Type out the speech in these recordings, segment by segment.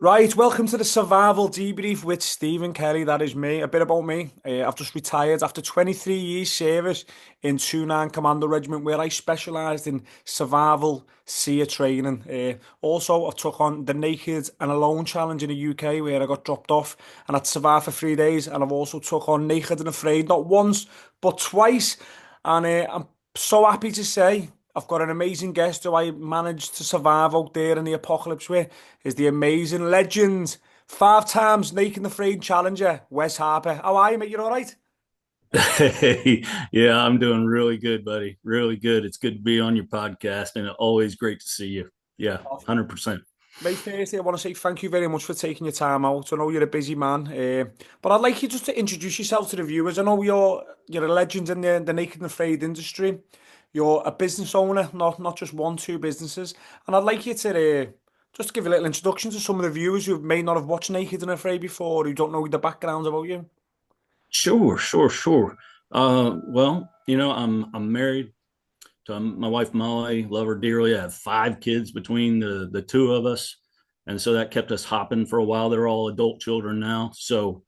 Right, welcome to the Survival Debrief with Stephen Kelly. That is me. A bit about me. I've just retired after 23 years service in 29 Commando Regiment, where I specialised in survival seer training. Also, I took on the Naked and Alone challenge in the UK, where I got dropped off and I'd survived for 3 days. And I've also took on Naked and Afraid, not once, but twice. And I'm so happy to say I've got an amazing guest who I managed to survive out there in the apocalypse with. Is the amazing legend, 5 times Naked and Afraid challenger, Wes Harper. How are you, mate? You all right? Hey, yeah, I'm doing really good, buddy. Really good. It's good to be on your podcast and always great to see you. Yeah, Oh, 100%. mate, firstly, I want to say thank you very much for taking your time out. I know you're a busy man, but I'd like you just to introduce yourself to the viewers. I know you're a legend in the Naked and Afraid industry. You're a business owner, not just one, two businesses. And I'd like you to just give a little introduction to some of the viewers who may not have watched Naked and Afraid before, who don't know the background about you. Sure. Well, I'm married to my wife Molly, love her dearly. I have 5 kids between the two of us. And so that kept us hopping for a while. They're all adult children now. So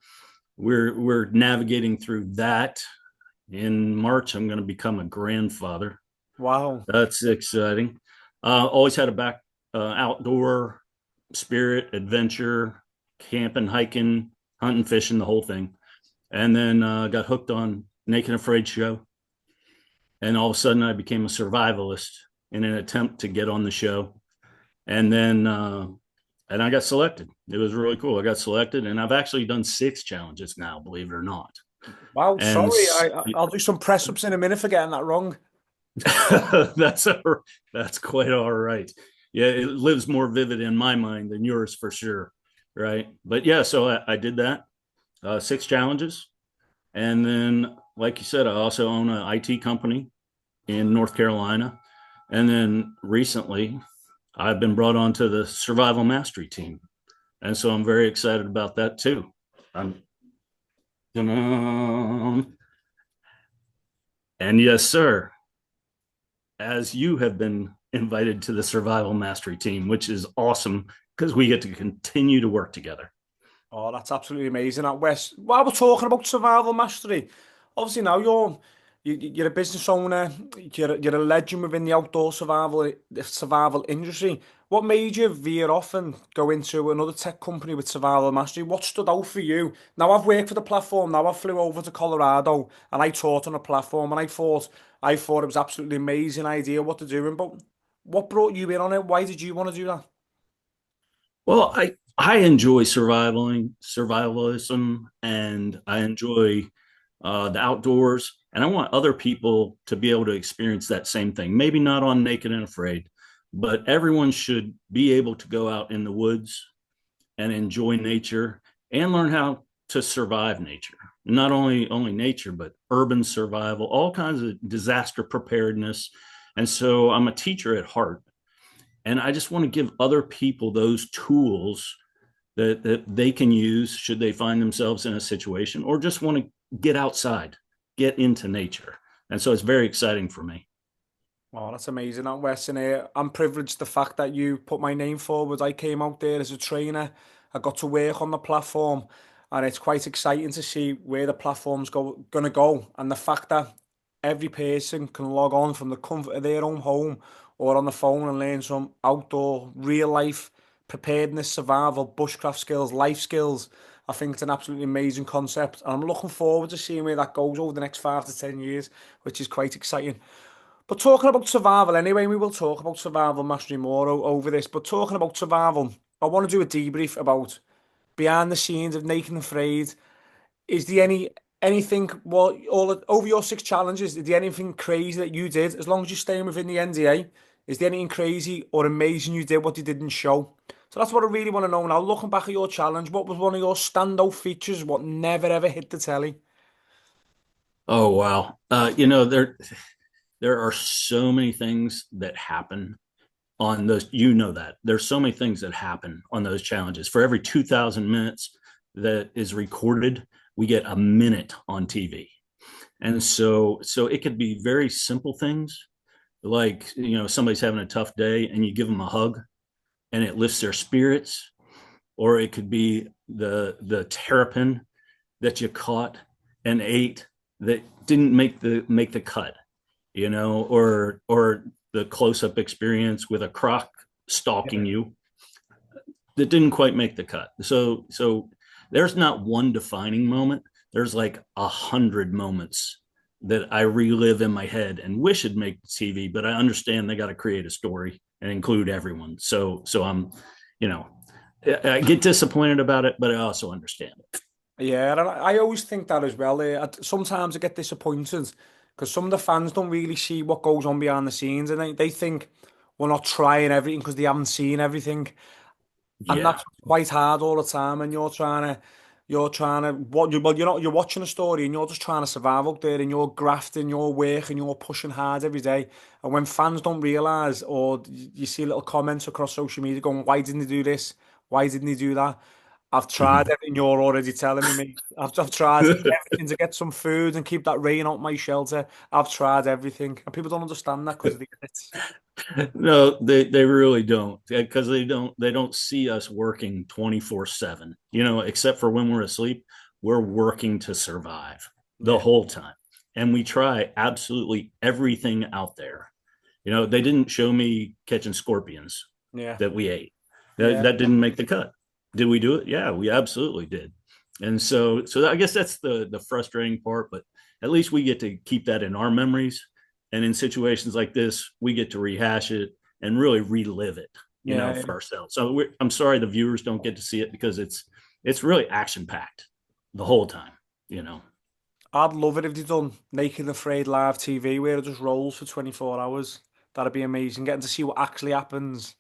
we're navigating through that. In March, I'm going to become a grandfather. Wow. That's exciting. Always had a outdoor spirit, adventure, camping, hiking, hunting, fishing, the whole thing. And then got hooked on Naked and Afraid show. And all of a sudden, I became a survivalist in an attempt to get on the show. And then, and I got selected. It was really cool. I got selected, and I've actually done 6 challenges now, believe it or not. Wow, And sorry. I'll do some press ups in a minute for getting that wrong. that's a, that's quite all right. Yeah, it lives more vivid in my mind than yours for sure. Right. But yeah, so I did that 6 challenges. And then, like you said, I also own an IT company in North Carolina. And then recently, I've been brought onto the survival mastery team. And so I'm very excited about that too. I'm, and yes, sir, as you have been invited to the survival mastery team, which is awesome because we get to continue to work together. Oh, that's absolutely amazing. At West, while we're talking about survival mastery, obviously now you're a business owner, you're a legend within the outdoor survival industry. What made you veer off and go into another tech company with survival mastery? What stood out for you? Now I've worked for the platform. Now I flew over to Colorado and I taught on a platform, and I thought it was absolutely amazing idea what they're doing. But what brought you in on it? Why did you want to do that? Well, I enjoy survivalism, and I enjoy the outdoors, and I want other people to be able to experience that same thing. Maybe not on Naked and Afraid, but everyone should be able to go out in the woods and enjoy nature and learn how to survive nature. Not only nature, but urban survival, all kinds of disaster preparedness. And so I'm a teacher at heart, and I just want to give other people those tools that they can use should they find themselves in a situation or just want to get outside, get into nature. And so it's very exciting for me. Oh, that's amazing, that Wes. And I'm privileged the fact that you put my name forward. I came out there as a trainer. I got to work on the platform, and it's quite exciting to see where the platform's gonna go. And the fact that every person can log on from the comfort of their own home or on the phone and learn some outdoor, real life preparedness, survival, bushcraft skills, life skills. I think it's an absolutely amazing concept, and I'm looking forward to seeing where that goes over the next 5 to 10 years, which is quite exciting. But talking about survival anyway, we will talk about survival mastery more over this. But talking about survival, I want to do a debrief about behind the scenes of Naked and Afraid. Is there anything over your 6 challenges? Is there anything crazy that you did? As long as you're staying within the NDA, is there anything crazy or amazing you did what you didn't show? So that's what I really want to know now. Looking back at your challenge, what was one of your standout features? What never ever hit the telly? Oh wow. There are so many things that happen on those. That there's so many things that happen on those challenges. For every 2,000 minutes that is recorded, we get a minute on TV. And so it could be very simple things, like somebody's having a tough day and you give them a hug and it lifts their spirits. or it could be the terrapin that you caught and ate that didn't make the cut, or the close up experience with a croc stalking you that didn't quite make the cut. So there's not one defining moment. There's like 100 moments that I relive in my head and wish it'd make TV, but I understand they got to create a story and include everyone. So I'm, you know, I get disappointed about it, but I also understand it. Yeah, and I always think that as well. Sometimes I get disappointed because some of the fans don't really see what goes on behind the scenes, and they think we're not trying everything because they haven't seen everything. And Yeah. that's quite hard all the time. And you're trying to, you're watching a story and you're just trying to survive out there and you're grafting, you're working, you're pushing hard every day. And when fans don't realize, or you see little comments across social media going, why didn't he do this? Why didn't he do that? I've tried Mhm. everything you're already telling me, mate. I've tried everything to get some food and keep that rain out my shelter. I've tried everything. And people don't understand that because it's, No, they really don't, because they don't see us working 24/7, except for when we're asleep. We're working to survive the yeah, whole time, and we try absolutely everything out there. They didn't show me catching scorpions yeah, that we ate. that, yeah. that didn't make the cut. Did we do it? Yeah, we absolutely did. And so I guess that's the frustrating part, but at least we get to keep that in our memories. And in situations like this, we get to rehash it and really relive it, Yeah, for ourselves. So I'm sorry the viewers don't get to see it, because it's really action packed the whole time. I'd love it if they done Naked and Afraid live TV where it just rolls for 24 hours. That'd be amazing. Getting to see what actually happens.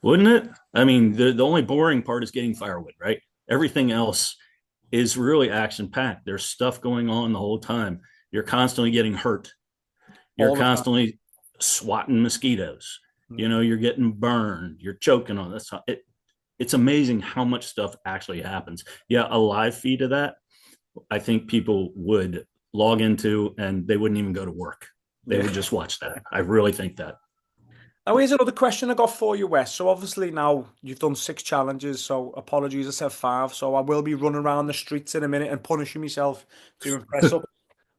Wouldn't it? I mean, the only boring part is getting firewood, right? Everything else is really action packed. There's stuff going on the whole time. You're constantly getting hurt. You're All the time. constantly swatting mosquitoes. Mm. You're getting burned. You're choking on this. It's amazing how much stuff actually happens. Yeah, a live feed of that, I think people would log into and they wouldn't even go to work. They Yeah. would just watch that. I really think that. Now, here's another question I got for you, Wes. So, obviously, now you've done 6 challenges. So, apologies, I said five. So, I will be running around the streets in a minute and punishing myself to impress up.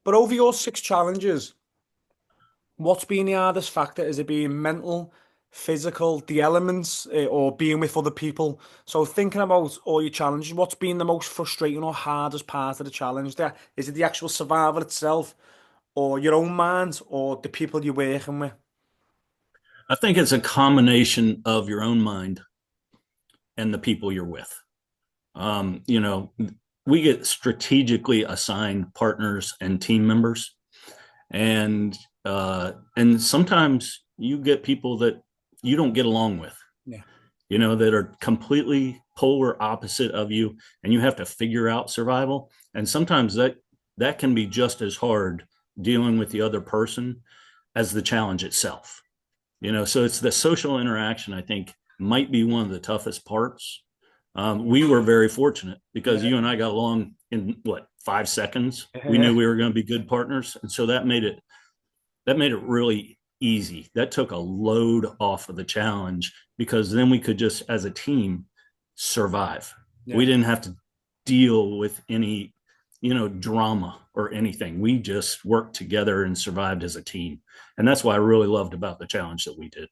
But over your 6 challenges, what's been the hardest factor? Is it being mental, physical, the elements, or being with other people? So thinking about all your challenges, what's been the most frustrating or hardest part of the challenge there? Is it the actual survival itself, or your own mind, or the people you're working with? I think it's a combination of your own mind and the people you're with. Um, you know, we get strategically assigned partners and team members, and sometimes you get people that you don't get along with, Yeah, that are completely polar opposite of you, and you have to figure out survival. And sometimes that can be just as hard dealing with the other person as the challenge itself. So it's the social interaction, I think, might be one of the toughest parts. We were very fortunate because yeah, you and I got along in what, 5 seconds. We yeah, knew we were going to be good partners, and so that made it really easy. That took a load off of the challenge, because then we could just, as a team, survive. We yeah. didn't have to deal with any, drama or anything. We just worked together and survived as a team. And that's what I really loved about the challenge that we did.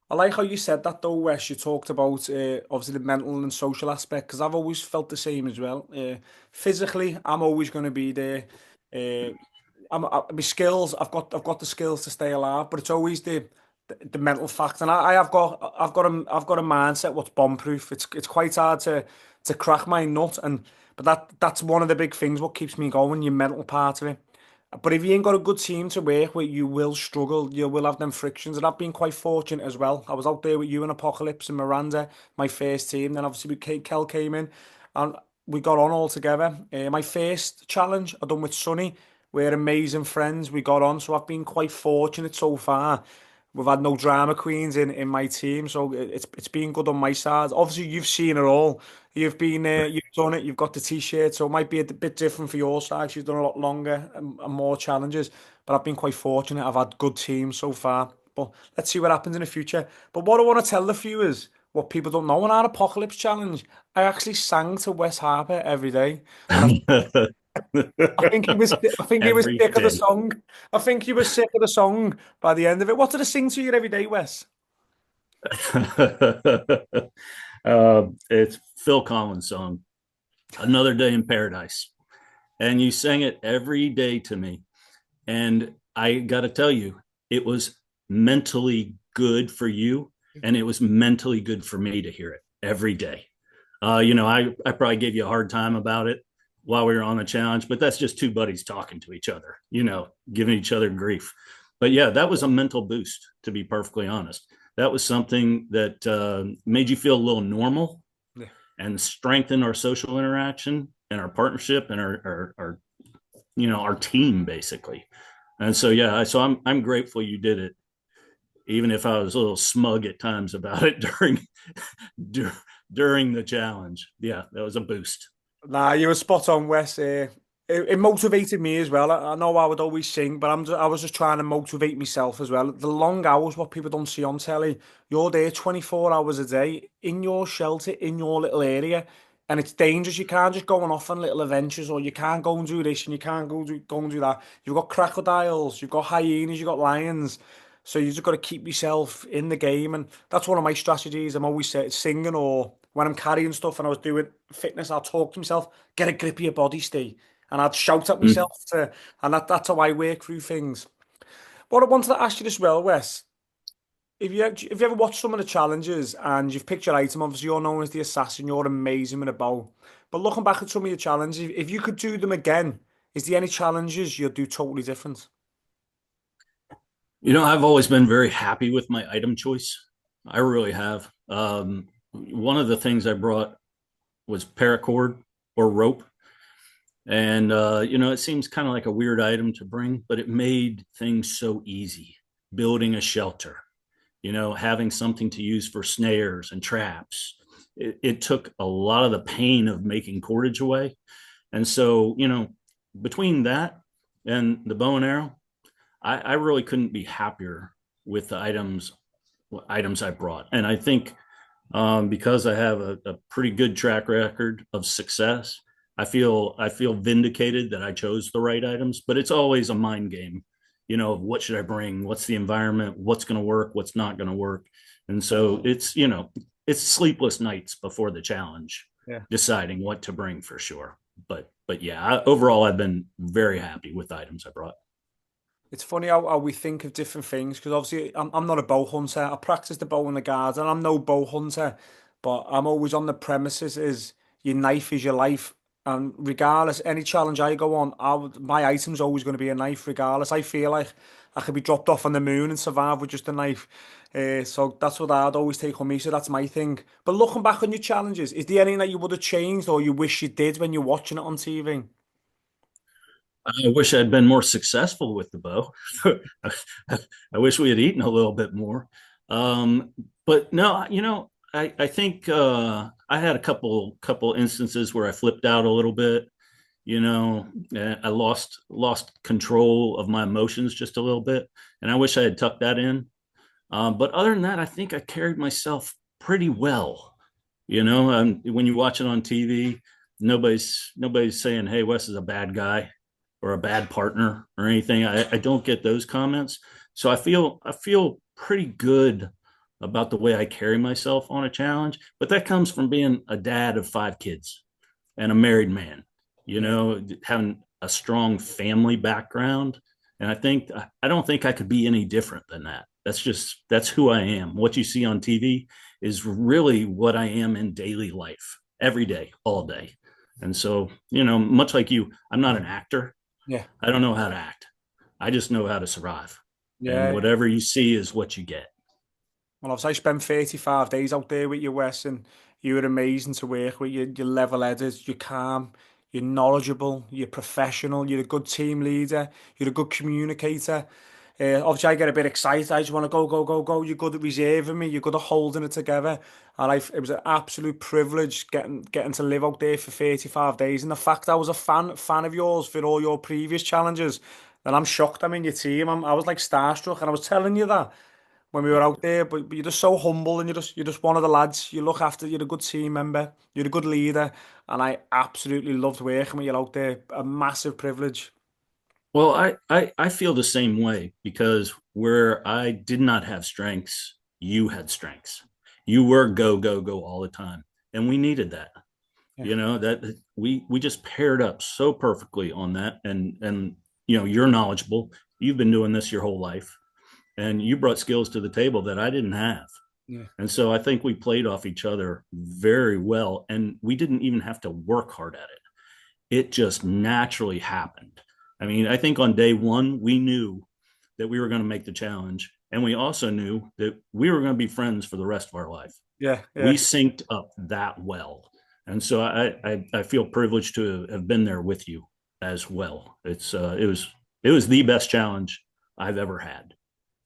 I like how you said that though, Wes. You talked about obviously the mental and social aspect because I've always felt the same as well. Physically, I'm always going to be there. Uh, my skills, I've got the skills to stay alive, but it's always the mental fact. And I have got a mindset what's bomb proof. It's quite hard to crack my nut, but that's one of the big things what keeps me going. Your mental part of it. But if you ain't got a good team to work with, you will struggle. You will have them frictions. And I've been quite fortunate as well. I was out there with you and Apocalypse and Miranda, my first team. Then obviously Kel came in and we got on all together. My first challenge I done with Sonny. We're amazing friends. We got on. So I've been quite fortunate so far. We've had no drama queens in my team, so it's been good on my side. Obviously, you've seen it all. You've been there, you've done it, you've got the t-shirt, so it might be a bit different for your side. You've done a lot longer and more challenges, but I've been quite fortunate. I've had good teams so far, but let's see what happens in the future. But what I want to tell the viewers, what people don't know in our apocalypse challenge, I actually sang to Wes Harper every day. And I think he was I think he was Every sick of the day. song. I think he was sick of the song by the end of it. What did I sing to you every day, Wes? It's Phil Collins' song, Another Day in Paradise. And you sang it every day to me. And I got to tell you, it was mentally good for you. And it was mentally good for me to hear it every day. I probably gave you a hard time about it while we were on the challenge, but that's just two buddies talking to each other, giving each other grief. But yeah, that was a mental boost, to be perfectly honest. That was something that made you feel a little normal Yeah. and strengthened our social interaction and our partnership and our team basically. And so yeah, so I'm grateful you did it, even if I was a little smug at times about it during the challenge. Yeah, that was a boost. Nah, you were spot on, Wes. It motivated me as well. I know I would always sing, but I was just trying to motivate myself as well. The long hours, what people don't see on telly, you're there 24 hours a day in your shelter, in your little area, and it's dangerous. You can't just go on off on little adventures, or you can't go and do this, and you can't go and do that. You've got crocodiles, you've got hyenas, you've got lions. So you just got to keep yourself in the game, and that's one of my strategies. I'm always singing, or when I'm carrying stuff and I was doing fitness, I'll talk to myself, get a grip of your body, Steve, and I'd shout at Mm. myself and that's how I work through things. But I wanted to ask you as well, Wes. If you ever watched some of the challenges and you've picked your item, obviously you're known as the assassin, you're amazing with a bow. But looking back at some of your challenges, if you could do them again, is there any challenges you'd do totally different? I've always been very happy with my item choice. I really have. One of the things I brought was paracord or rope. And, it seems kind of like a weird item to bring, but it made things so easy. Building a shelter, having something to use for snares and traps. It took a lot of the pain of making cordage away. And so, between that and the bow and arrow, I really couldn't be happier with the items I brought. And I think because I have a pretty good track record of success, I feel vindicated that I chose the right items. But it's always a mind game, what should I bring? What's the environment? What's going to work? What's not going to work? And so it's sleepless nights before the challenge, Yeah. deciding what to bring for sure. But yeah, overall, I've been very happy with the items I brought. It's funny how we think of different things because obviously I'm not a bow hunter. I practice the bow in the garden. I'm no bow hunter, but I'm always on the premises is your knife is your life. And regardless, any challenge I go on, my item's always going to be a knife regardless. I feel like I could be dropped off on the moon and survive with just a knife. So that's what I'd always take on me. So that's my thing. But looking back on your challenges, is there anything that you would have changed or you wish you did when you're watching it on TV? I wish I'd been more successful with the bow. I wish we had eaten a little bit more. Um, but no, I think I had a couple instances where I flipped out a little bit. I lost control of my emotions just a little bit, and I wish I had tucked that in. But other than that, I think I carried myself pretty well. When you watch it on TV, nobody's saying, "Hey, Wes is a bad guy," or a bad partner or anything. I don't get those comments. So I feel pretty good about the way I carry myself on a challenge. But that comes from being a dad of 5 kids and a married man, Yeah. having a strong family background. And I don't think I could be any different than that. That's who I am. What you see on TV is really what I am in daily life, every day, all day. And so, much like you, I'm not an actor. Yeah. I don't know how to act. I just know how to survive. And Yeah. whatever you see is what you get. Well, obviously, I spent 35 days out there with you, Wes, and you were amazing to work with. You're level-headed, you're calm, you're knowledgeable, you're professional, you're a good team leader, you're a good communicator. Obviously, I get a bit excited. I just want to go, go, go, go. You're good at reserving me. You're good at holding it together. And it was an absolute privilege getting to live out there for 35 days. And the fact I was a fan of yours for all your previous challenges, and I'm shocked I'm in your team. I was like starstruck, and I was telling you that. when we were out there, but you're just so humble and you're just one of the lads. You look after, you're a good team member, you're a good leader, and I absolutely loved working with you out there. A massive privilege. Well, I feel the same way because where I did not have strengths, you had strengths. You were go, go, go all the time. And we needed that. Yeah, You know, that we just paired up so perfectly on that. And you know, you're knowledgeable. You've been doing this your whole life. And you brought skills to the table that I didn't have. yeah, And so I think we played off each other very well. And we didn't even have to work hard at it just naturally happened. I mean, I think on day one, we knew that we were going to make the challenge. And we also knew that we were going to be friends for the rest of our life. yeah, We yeah. synced up that well. And so I feel privileged to have been there with you as well. It was the best challenge I've ever had.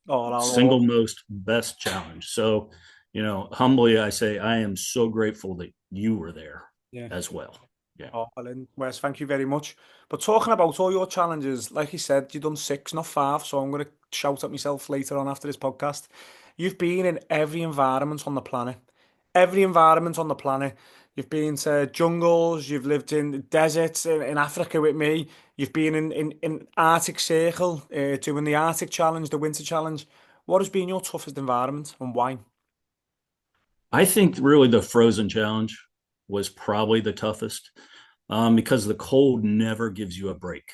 Oh, Single most best challenge. So, you know, humbly I say I am so grateful that you were there yeah. as well. Yeah. Oh, Alan, Wes, thank you very much. But talking about all your challenges, like you said, you've done six, not five, so I'm going to shout at myself later on after this podcast. You've been in every environment on the planet. Every environment on the planet. You've been to jungles, you've lived in deserts in Africa with me, you've been in Arctic Circle, doing the Arctic Challenge, the Winter Challenge. What has been your toughest environment and why? I think really the frozen challenge was probably the toughest because the cold never gives you a break.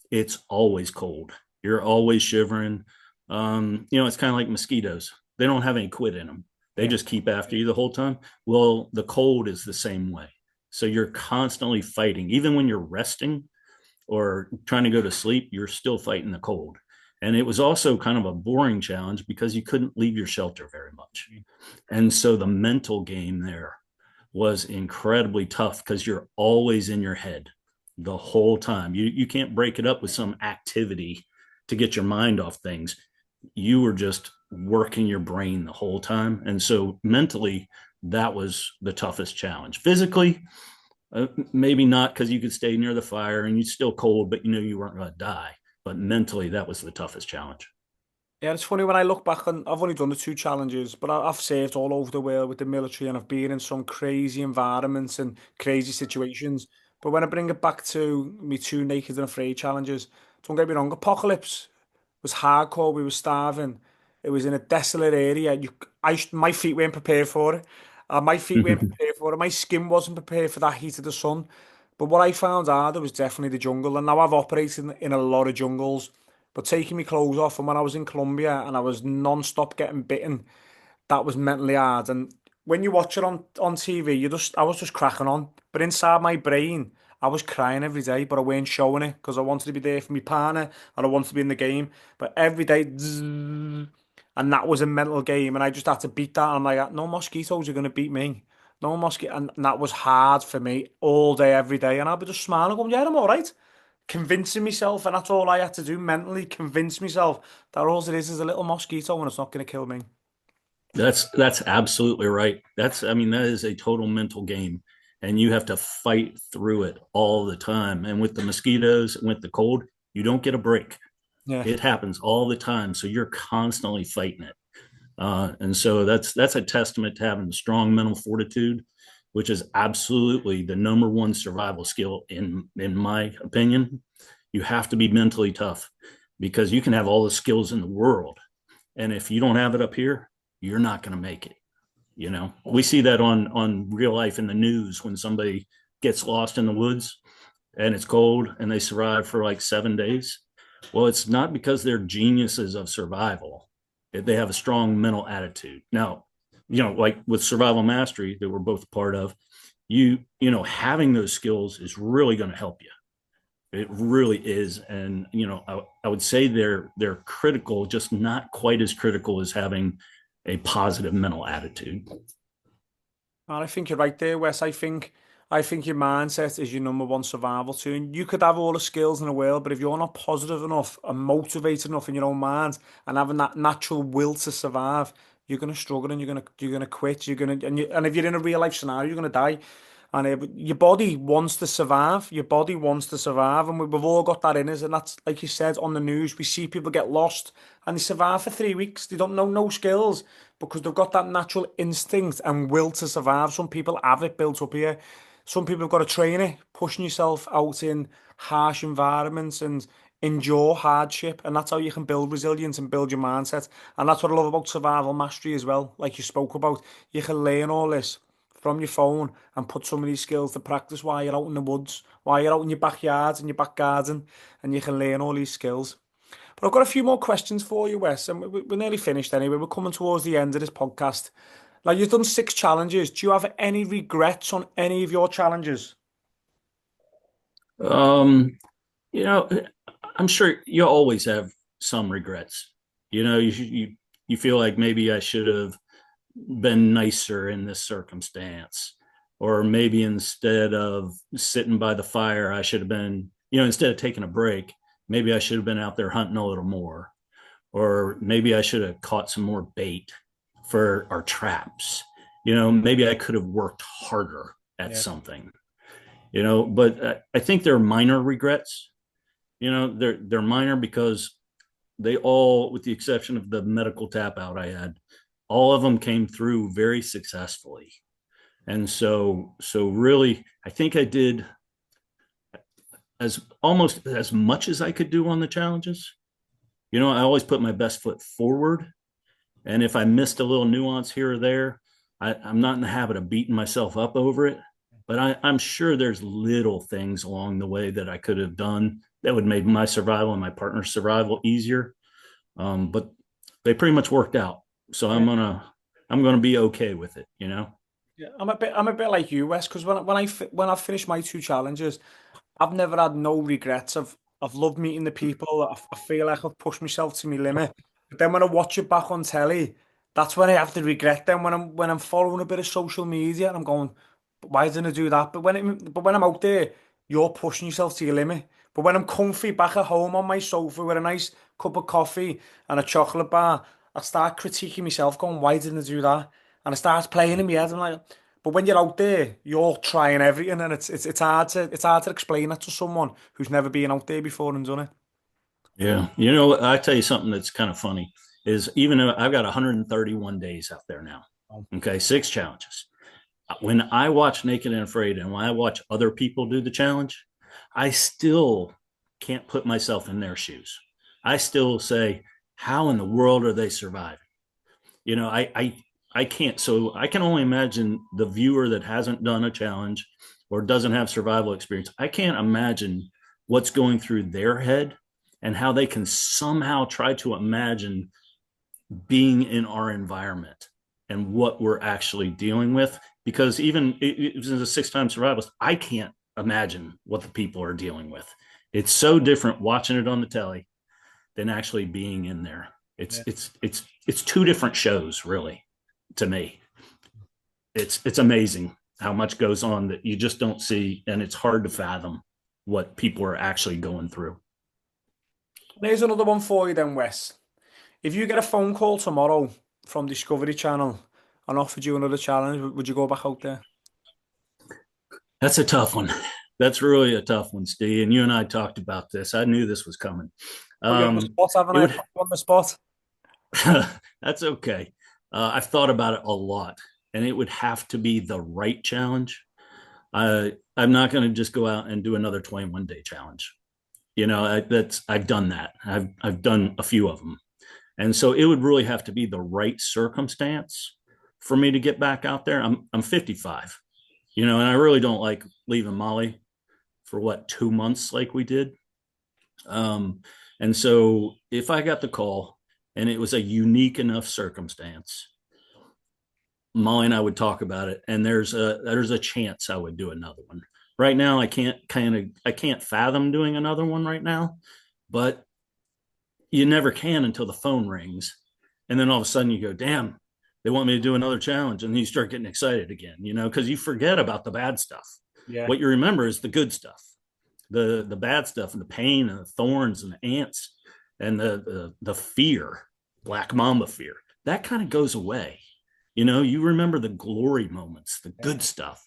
It's always cold. You're always shivering. You know, it's kind of like mosquitoes. They don't have any quit in them. They Yeah, just keep after you the whole time. Well, the cold is the same way. So you're constantly fighting. Even when you're resting or trying to go to sleep, you're still fighting the cold. And it was also kind of a boring challenge because you couldn't leave your shelter very much. And so the mental game there was incredibly tough because you're always in your head the whole time. You can't break it up with some activity to get your mind off things. You were just working your brain the whole time. And so mentally, that was the toughest challenge. Physically, maybe not because you could stay near the fire and you're still cold, but you know you weren't going to die. But mentally, that was the toughest challenge. Yeah, it's funny when I look back on, I've only done the two challenges, but I've served all over the world with the military and I've been in some crazy environments and crazy situations. But when I bring it back to me two naked and afraid challenges, don't get me wrong, Apocalypse was hardcore. We were starving. It was in a desolate area. My feet weren't prepared for it. My feet weren't prepared for it. My skin wasn't prepared for that heat of the sun. But what I found harder was definitely the jungle. And now I've operated in a lot of jungles. But taking my clothes off, and when I was in Colombia and I was non-stop getting bitten, that was mentally hard. And when you watch it on TV, I was just cracking on. But inside my brain, I was crying every day, but I weren't showing it because I wanted to be there for my partner and I wanted to be in the game. But every day, and that was a mental game, and I just had to beat that. I'm like, no mosquitoes are gonna beat me. No mosquito, and that was hard for me all day, every day. And I'd be just smiling, going, "Yeah, I'm all right." Convincing myself, and that's all I had to do mentally, convince myself that all it is a little mosquito and it's not going to kill me. That's absolutely right. I mean, that is a total mental game. And you have to fight through it all the time. And with the mosquitoes, with the cold, you don't get a break. Yeah. It happens all the time. So you're constantly fighting it. And so that's a testament to having strong mental fortitude, which is absolutely the number one survival skill in my opinion. You have to be mentally tough because you can have all the skills in the world, and if you don't have it up here, you're not going to make it. You know, we see that on real life in the news when somebody gets lost in the woods and it's cold and they survive for like 7 days. Well, it's not because they're geniuses of survival. They have a strong mental attitude. Now, you know, like with survival mastery that we're both part of, you know, having those skills is really going to help you. It really is. And, you know, I would say they're critical, just not quite as critical as having a positive mental attitude. And I think you're right there, Wes. I think your mindset is your number one survival tool. And you could have all the skills in the world, but if you're not positive enough and motivated enough in your own mind and having that natural will to survive, you're gonna struggle and you're gonna quit. And if you're in a real life scenario, you're gonna die. And your body wants to survive. Your body wants to survive, and we've all got that in us. And that's like you said on the news. We see people get lost, and they survive for 3 weeks. They don't know no skills because they've got that natural instinct and will to survive. Some people have it built up here. Some people have got to train it, pushing yourself out in harsh environments and endure hardship. And that's how you can build resilience and build your mindset. And that's what I love about survival mastery as well. Like you spoke about, you can learn all this from your phone and put some of these skills to practice while you're out in the woods, while you're out in your backyard and your back garden, and you can learn all these skills. But I've got a few more questions for you, Wes, and we're nearly finished anyway. We're coming towards the end of this podcast. Now, you've done 6 challenges. Do you have any regrets on any of your challenges? Um, you know, I'm sure you always have some regrets. You feel like maybe I should have been nicer in this circumstance, or maybe instead of sitting by the fire, I should have been, instead of taking a break, maybe I should have been out there hunting a little more, or maybe I should have caught some more bait for our traps. Maybe I could have worked harder at Yeah. something. But I think they're minor regrets. They're minor because they all, with the exception of the medical tap out I had, all of them came through very successfully. And so really, I think I did as almost as much as I could do on the challenges. I always put my best foot forward. And if I missed a little nuance here or there, I'm not in the habit of beating myself up over it. But I'm sure there's little things along the way that I could have done that would make my survival and my partner's survival easier. But they pretty much worked out. So I'm gonna be okay with it. Yeah, I'm a bit like you, Wes, because when I finished my 2 challenges, I've never had no regrets. I've loved meeting the people. I feel like I've pushed myself to my limit. But then when I watch it back on telly, that's when I have the regret. Then when I'm following a bit of social media and I'm going, why didn't I do that? But when I'm out there, you're pushing yourself to your limit. But when I'm comfy back at home on my sofa with a nice cup of coffee and a chocolate bar, I start critiquing myself, going, why didn't I do that? And I start playing in my head. I'm like, but when you're out there, you're trying everything, and it's hard to explain that to someone who's never been out there before and done it. Yeah. I tell you something that's kind of funny is even though I've got 131 days out there now, Oh, okay, 6 challenges. When I watch Naked and Afraid and when I watch other people do the challenge, I still can't put myself in their shoes. I still say, how in the world are they surviving? I can't. So I can only imagine the viewer that hasn't done a challenge or doesn't have survival experience. I can't imagine what's going through their head and how they can somehow try to imagine being in our environment and what we're actually dealing with. Because even as a 6-time survivalist, I can't imagine what the people are dealing with. It's so different watching it on the telly than actually being in there. It's yeah. it's 2 different shows, really, to me. It's amazing how much goes on that you just don't see, and it's hard to fathom what people are actually going through. Here's another one for you then, Wes. If you get a phone call tomorrow from Discovery Channel and offered you another challenge, would you go back out there? That's a tough one. That's really a tough one, Steve. And you and I talked about this. I knew this was coming. Put you on the spot, haven't It I? would. Put you on the spot. That's okay. I've thought about it a lot, and it would have to be the right challenge. I'm not going to just go out and do another 21-day challenge. I've done that. I've done a few of them, and so it would really have to be the right circumstance for me to get back out there. I'm 55, and I really don't like leaving Molly for 2 months like we did. And so if I got the call and it was a unique enough circumstance, Molly and I would talk about it, and there's a chance I would do another one. Right now, I can't fathom doing another one right now, but you never can until the phone rings, and then all of a sudden you go, damn, they want me to do another challenge, and then you start getting excited again, because you forget about the bad stuff. Yeah. What you remember is the good stuff, the bad stuff, and the pain, and the thorns, and the ants, and the fear, black mamba fear. That kind of goes away. You remember the glory moments, the good stuff.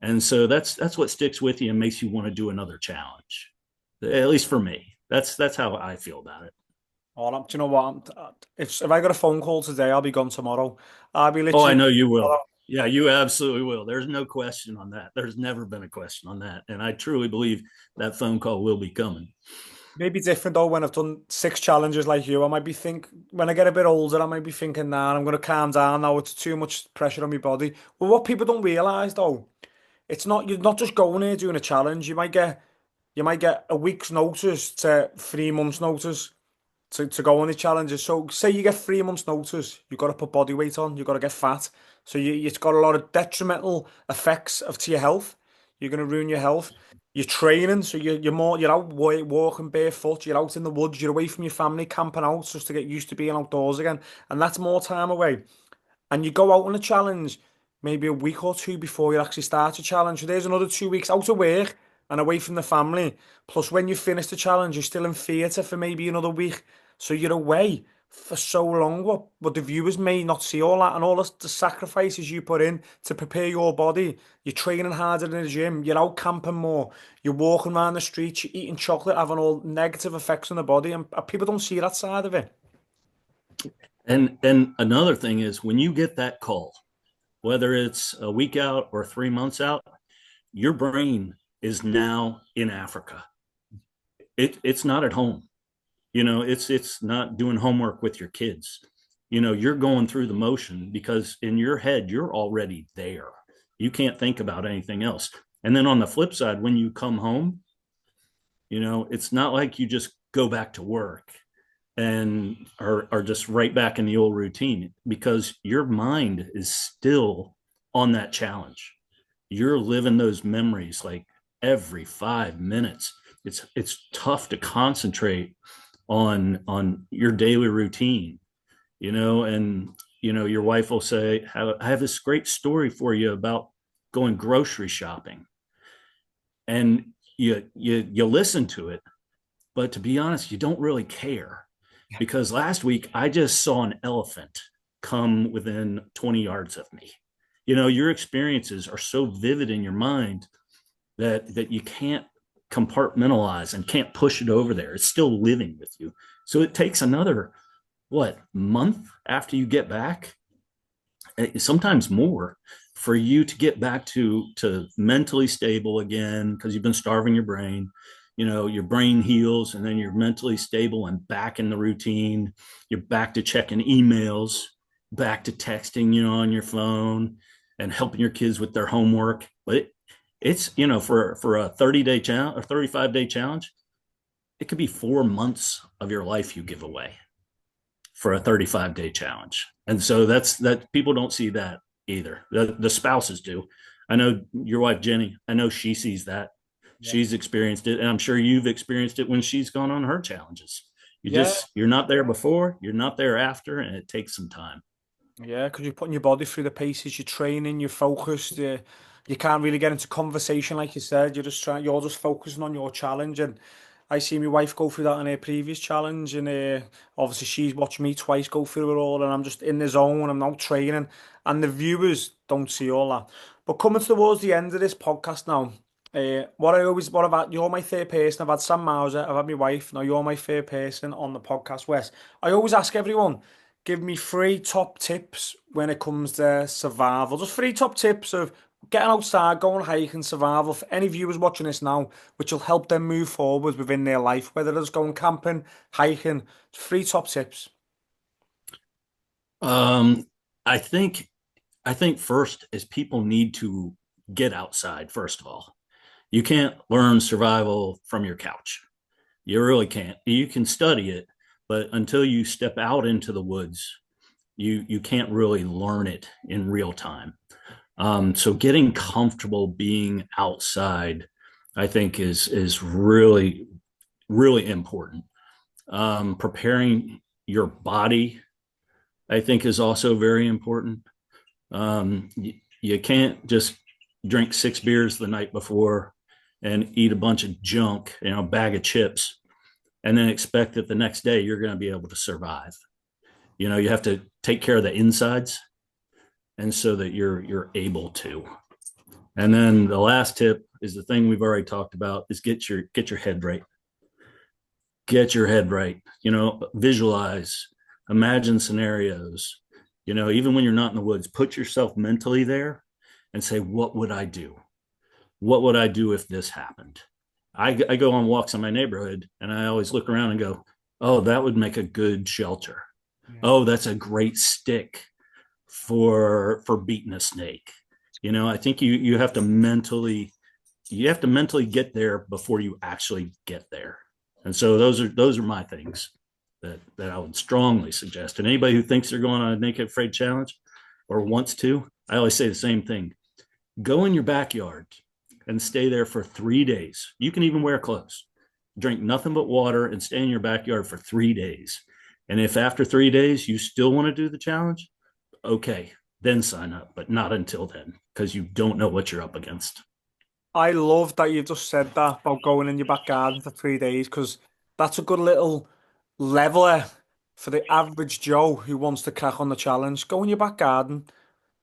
And so that's what sticks with you and makes you want to do another challenge. At least for me, that's how I feel about it. Oh, do you know what? If I got a phone call today, I'll be gone tomorrow. I'll be Oh, I literally know you will. tomorrow. Yeah, you absolutely will. There's no question on that. There's never been a question on that. And I truly believe that phone call will be coming. Maybe different though when I've done 6 challenges like you. I might be think when I get a bit older, I might be thinking, nah, I'm gonna calm down now. It's too much pressure on my body. But what people don't realise though, it's not you're not just going there doing a challenge. You might get a week's notice to 3 months notice to go on the challenges. So say you get 3 months notice, you've got to put body weight on, you've got to get fat. So it's got a lot of detrimental effects to your health. You're going to ruin your health. You're training, so you're out walking barefoot, you're out in the woods, you're away from your family, camping out just to get used to being outdoors again. And that's more time away, and you go out on a challenge maybe a week or two before you actually start a challenge. So there's another 2 weeks out of work and away from the family. Plus, when you finish the challenge, you're still in theatre for maybe another week. So you're away for so long. What the viewers may not see all that and all the sacrifices you put in to prepare your body. You're training harder in the gym. You're out camping more. You're walking around the streets. You're eating chocolate, having all negative effects on the body, and people don't see that side of it. And another thing is when you get that call, whether it's a week out or 3 months out, your brain is now in Africa. It's not at home. It's not doing homework with your kids. You're going through the motion because in your head you're already there. You can't think about anything else. And then on the flip side, when you come home, it's not like you just go back to work and are just right back in the old routine because your mind is still on that challenge. You're living those memories like every 5 minutes. It's tough to concentrate on your daily routine, and your wife will say, I have this great story for you about going grocery shopping. And you listen to it, but to be honest, you don't really care because last week I just saw an elephant come within 20 yards of me. Your experiences are so vivid in your mind that you can't compartmentalize and can't push it over there. It's still living with you. So it takes another month after you get back, sometimes more, for you to get back to mentally stable again because you've been starving your brain. Your brain heals and then you're mentally stable and back in the routine. You're back to checking emails, back to texting, on your phone and helping your kids with their homework. But it's, for a 30-day challenge or 35-day challenge, it could be 4 months of your life you give away for a 35-day challenge. And so that people don't see that either. The spouses do. I know your wife, Jenny, I know she sees that. Yeah. She's experienced it. And I'm sure you've experienced it when she's gone on her challenges. Yeah, You're not there before, you're not there after, and it takes some time. yeah, because you're putting your body through the paces, you're training, you're focused, you can't really get into conversation like you said. You're just focusing on your challenge. And I see my wife go through that in her previous challenge, and obviously she's watched me twice go through it all, and I'm just in the zone. I'm now training, and the viewers don't see all that. But coming towards the end of this podcast now, what I've had, you're my third person. I've had Sam Mauser, I've had my wife. Now you're my third person on the podcast, Wes. I always ask everyone, give me 3 top tips when it comes to survival. Just 3 top tips of getting outside, going hiking, survival for any viewers watching this now, which will help them move forward within their life, whether it's going camping, hiking. 3 top tips. Um, I think I think first is people need to get outside, first of all. You can't learn survival from your couch. You really can't. You can study it, but until you step out into the woods, you can't really learn it in real time. So getting comfortable being outside, I think, is really important. Preparing your body, I think, is also very important. You can't just drink 6 beers the night before and eat a bunch of junk, a bag of chips, and then expect that the next day you're going to be able to survive. You have to take care of the insides, and so that you're able to. And then the last tip is the thing we've already talked about is get your head right. Get your head right. Visualize, imagine scenarios. Even when you're not in the woods, put yourself mentally there and say, what would I do? What would I do if this happened? I go on walks in my neighborhood and I always look around and go, oh, that would make a good shelter. Yeah. Oh, that's a great stick for beating a snake. I think you have to mentally get there before you actually get there. And so those are my things that I would strongly suggest. And anybody who thinks they're going on a naked afraid challenge or wants to, I always say the same thing. Go in your backyard and stay there for 3 days. You can even wear clothes. Drink nothing but water and stay in your backyard for 3 days. And if after 3 days you still want to do the challenge, okay, then sign up, but not until then, because you don't know what you're up against. I love that you just said that about going in your back garden for 3 days because that's a good little leveler for the average Joe who wants to crack on the challenge. Go in your back garden,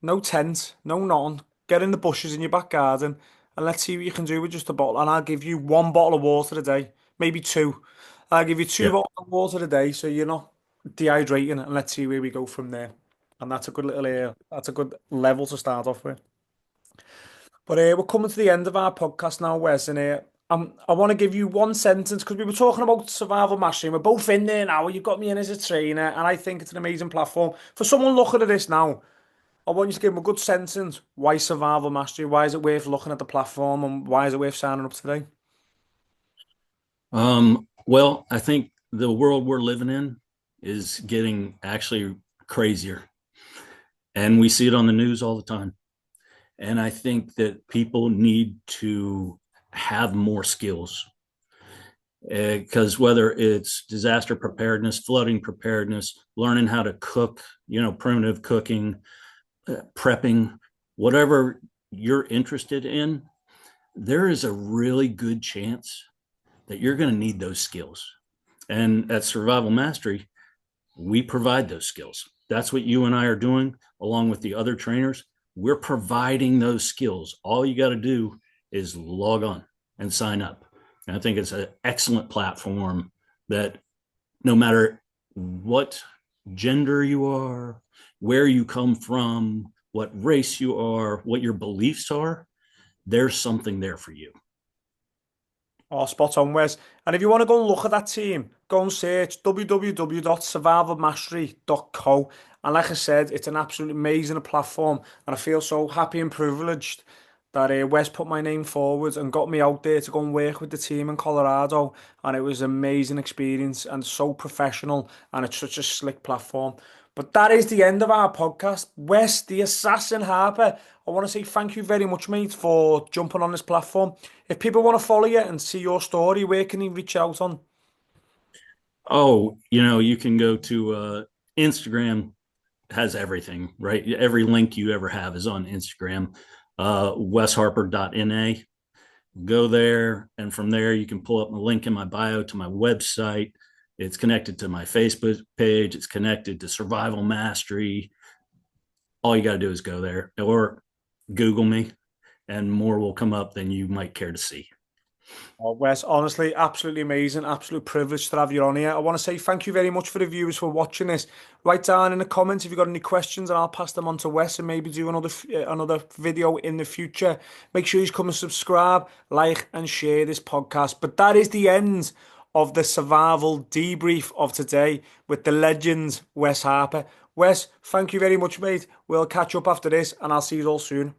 no tent, no nothing. Get in the bushes in your back garden and let's see what you can do with just a bottle. And I'll give you one bottle of water a day, maybe two. I'll give you two Yeah. bottles of water a day so you're not dehydrating and let's see where we go from there. And that's a good little that's a good level to start off with. But we're coming to the end of our podcast now, Wes, and I want to give you one sentence because we were talking about survival mastery. We're both in there now. You've got me in as a trainer, and I think it's an amazing platform. For someone looking at this now, I want you to give them a good sentence. Why survival mastery? Why is it worth looking at the platform, and why is it worth signing up today? Well, I think the world we're living in is getting actually crazier, and we see it on the news all the time. And I think that people need to have more skills because whether it's disaster preparedness, flooding preparedness, learning how to cook, primitive cooking, prepping, whatever you're interested in, there is a really good chance that you're going to need those skills. And at Survival Mastery, we provide those skills. That's what you and I are doing, along with the other trainers. We're providing those skills. All you got to do is log on and sign up. And I think it's an excellent platform that no matter what gender you are, where you come from, what race you are, what your beliefs are, there's something there for you. Oh, spot on, Wes. And if you want to go and look at that team, go and search www.survivalmastery.co. And like I said, it's an absolutely amazing platform. And I feel so happy and privileged that Wes put my name forward and got me out there to go and work with the team in Colorado. And it was an amazing experience and so professional. And it's such a slick platform. But that is the end of our podcast. Wes, the Assassin Harper, I want to say thank you very much, mate, for jumping on this platform. If people want to follow you and see your story, where can they reach out on? Oh, you can go to Instagram, has everything, right? Every link you ever have is on Instagram, wesharper.na. Go there, and from there you can pull up the link in my bio to my website. It's connected to my Facebook page. It's connected to Survival Mastery. All you got to do is go there or Google me, and more will come up than you might care to see. Oh, Wes, honestly, absolutely amazing. Absolute privilege to have you on here. I want to say thank you very much for the viewers for watching this. Write down in the comments if you've got any questions and I'll pass them on to Wes and maybe do another video in the future. Make sure you come and subscribe, like and share this podcast. But that is the end of the survival debrief of today with the legend Wes Harper. Wes, thank you very much, mate. We'll catch up after this and I'll see you all soon.